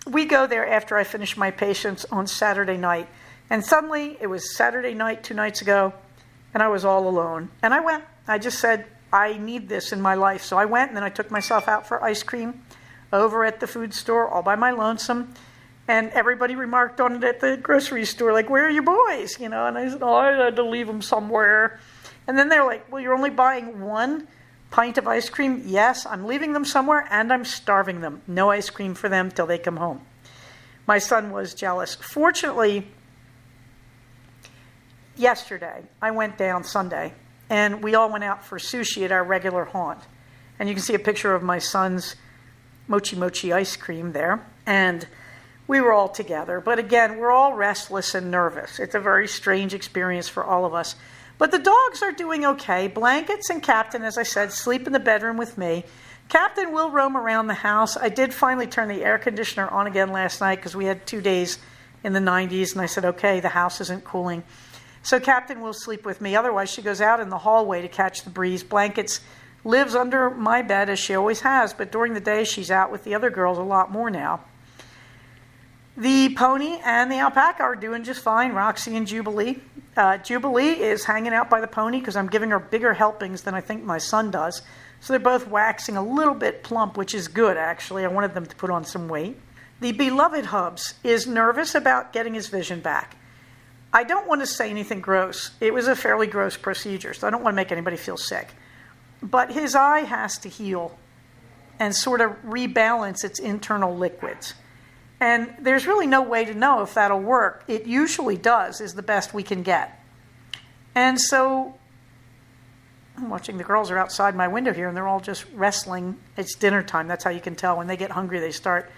we go there after I finish my patients on Saturday night. And suddenly, it was Saturday night 2 nights ago, and I was all alone. And I went. I just said, I need this in my life. So I went, and then I took myself out for ice cream over at the food store all by my lonesome. And everybody remarked on it at the grocery store, like, where are your boys? And I said, I had to leave them somewhere. And then they're like, well, you're only buying 1 pint of ice cream? Yes, I'm leaving them somewhere, and I'm starving them. No ice cream for them till they come home. My son was jealous. Fortunately, yesterday, I went down Sunday, and we all went out for sushi at our regular haunt. And you can see a picture of my son's mochi mochi ice cream there. And we were all together. But again, we're all restless and nervous. It's a very strange experience for all of us. But the dogs are doing okay. Blankets and Captain, as I said, sleep in the bedroom with me. Captain will roam around the house. I did finally turn the air conditioner on again last night because we had 2 days in the 90s, and I said, okay, the house isn't cooling. So Captain will sleep with me. Otherwise, she goes out in the hallway to catch the breeze. Blankets lives under my bed, as she always has, but during the day, she's out with the other girls a lot more now. The pony and the alpaca are doing just fine, Roxy and Jubilee. Jubilee is hanging out by the pony because I'm giving her bigger helpings than I think my son does. So they're both waxing a little bit plump, which is good, actually. I wanted them to put on some weight. The beloved Hubs is nervous about getting his vision back. I don't want to say anything gross. It was a fairly gross procedure, so I don't want to make anybody feel sick. But his eye has to heal and sort of rebalance its internal liquids. And there's really no way to know if that'll work. It usually does, is the best we can get. And so I'm watching the girls are outside my window here, and they're all just wrestling. It's dinner time. That's how you can tell. When they get hungry, they start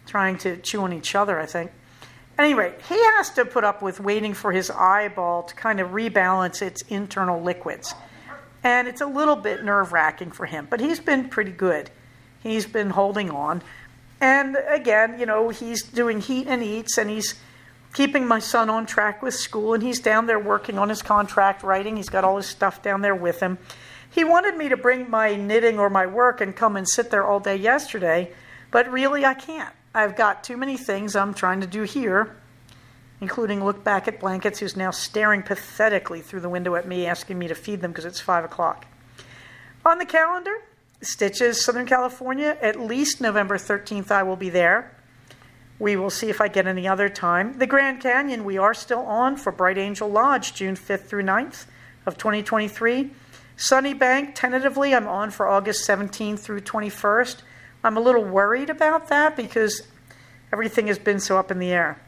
trying to chew on each other, I think. At any rate, he has to put up with waiting for his eyeball to kind of rebalance its internal liquids. And it's a little bit nerve-wracking for him, but he's been pretty good. He's been holding on. And again, he's doing heat and eats, and he's keeping my son on track with school, and he's down there working on his contract writing. He's got all his stuff down there with him. He wanted me to bring my knitting or my work and come and sit there all day yesterday, but really I can't. I've got too many things I'm trying to do here, including look back at Blankets, who's now staring pathetically through the window at me, asking me to feed them because it's 5 o'clock. On the calendar, Stitches, Southern California, at least November 13th I will be there. We will see if I get any other time. The Grand Canyon, we are still on for Bright Angel Lodge, June 5th through 9th of 2023. Sunny Bank, tentatively, I'm on for August 17th through 21st. I'm a little worried about that because everything has been so up in the air.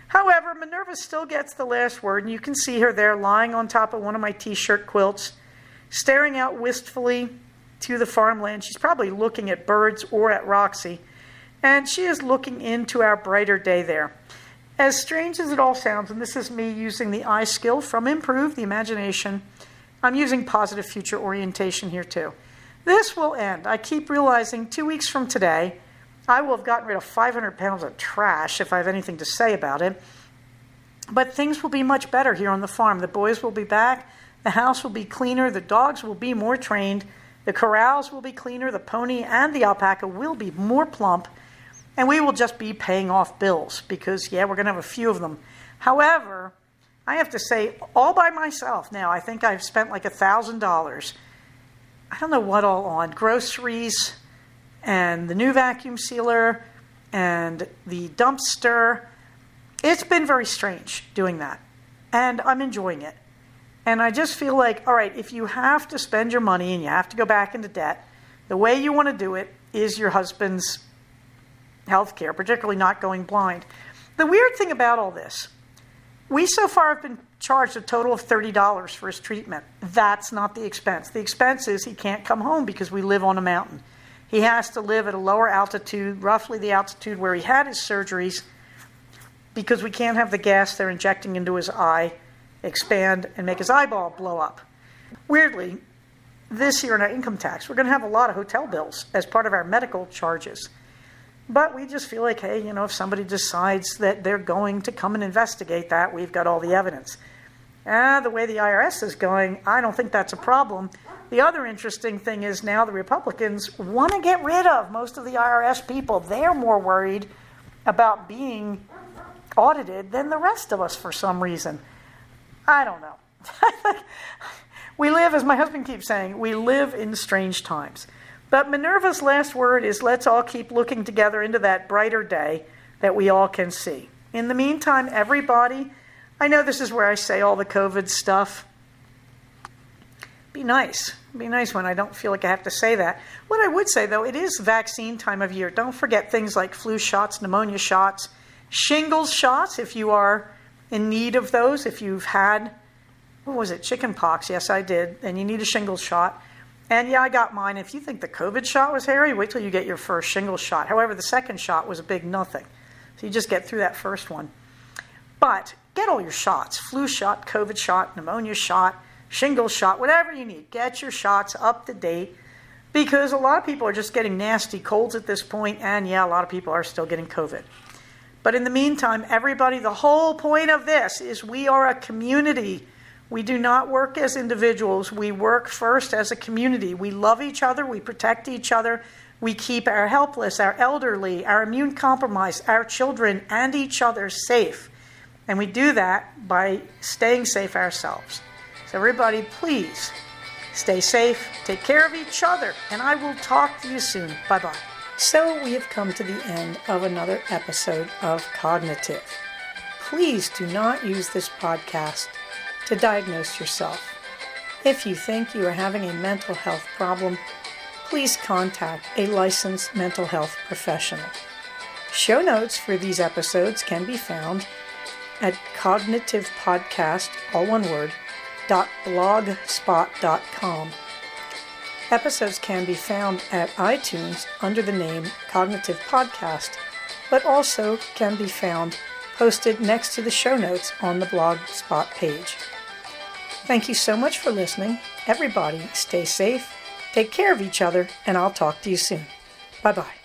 However, Minerva still gets the last word, and you can see her there lying on top of one of my t-shirt quilts, staring out wistfully to the farmland. She's probably looking at birds or at Roxy, and she is looking into our brighter day there. As strange as it all sounds, and this is me using the eye skill from Improve, the imagination, I'm using positive future orientation here too. This will end. I keep realizing 2 weeks from today, I will have gotten rid of 500 pounds of trash if I have anything to say about it. But things will be much better here on the farm. The boys will be back. The house will be cleaner. The dogs will be more trained. The corrals will be cleaner. The pony and the alpaca will be more plump. And we will just be paying off bills because, we're going to have a few of them. However, I have to say, all by myself now, I think I've spent like $1,000. I don't know what all on. Groceries and the new vacuum sealer and the dumpster. It's been very strange doing that. And I'm enjoying it. And I just feel like, all right, if you have to spend your money and you have to go back into debt, the way you want to do it is your husband's health care, particularly not going blind. The weird thing about all this, we so far have been charged a total of $30 for his treatment. That's not the expense. The expense is he can't come home because we live on a mountain. He has to live at a lower altitude, roughly the altitude where he had his surgeries, because we can't have the gas they're injecting into his eye expand and make his eyeball blow up. Weirdly, this year in our income tax, we're going to have a lot of hotel bills as part of our medical charges. But we just feel like, hey, if somebody decides that they're going to come and investigate that, we've got all the evidence. The way the IRS is going, I don't think that's a problem. The other interesting thing is now the Republicans want to get rid of most of the IRS people. They're more worried about being audited than the rest of us for some reason. I don't know. We live, as my husband keeps saying, we live in strange times. But Minerva's last word is let's all keep looking together into that brighter day that we all can see. In the meantime, everybody, I know this is where I say all the COVID stuff. Be nice. Be nice when I don't feel like I have to say that. What I would say, though, it is vaccine time of year. Don't forget things like flu shots, pneumonia shots, shingles shots if you are in need of those, if you've had what was it, chicken pox? Yes, I did. And you need a shingles shot. And yeah, I got mine. If you think the COVID shot was hairy, wait till you get your first shingles shot. However, the second shot was a big nothing. So you just get through that first one. But get all your shots. Flu shot, COVID shot, pneumonia shot, shingles shot, whatever you need. Get your shots up to date, because a lot of people are just getting nasty colds at this point, and yeah, a lot of people are still getting COVID. But in the meantime, everybody, the whole point of this is we are a community. We do not work as individuals. We work first as a community. We love each other. We protect each other. We keep our helpless, our elderly, our immune compromised, our children, and each other safe. And we do that by staying safe ourselves. So everybody, please stay safe, take care of each other, and I will talk to you soon. Bye-bye. So we have come to the end of another episode of Cognitive. Please do not use this podcast to diagnose yourself. If you think you are having a mental health problem, please contact a licensed mental health professional. Show notes for these episodes can be found at cognitivepodcast, all one word, .blogspot.com. Episodes can be found at iTunes under the name Cognitive Podcast, but also can be found posted next to the show notes on the Blogspot page. Thank you so much for listening. Everybody, stay safe, take care of each other, and I'll talk to you soon. Bye-bye.